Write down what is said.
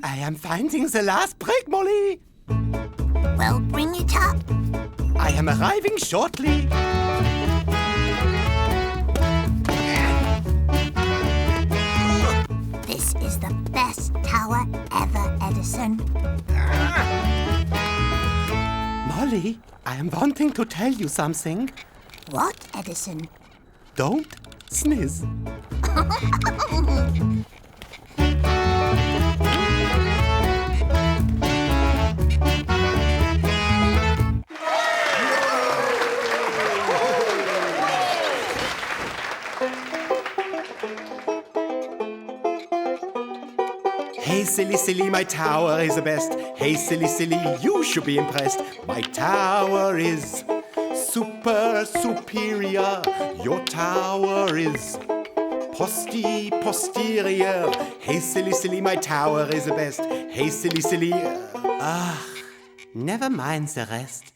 I am finding the last brick, Molly. Well, bring it up. I am arriving shortly. This is the best tower ever, Edison. Molly, I am wanting to tell you something. What, Edison? Don't sneeze. Hey, silly, silly, my tower is the best. Hey, silly, silly, you should be impressed. My tower is super superior. Your tower is posterior. Hey, silly, silly, my tower is the best. Hey, silly, silly. Never mind the rest.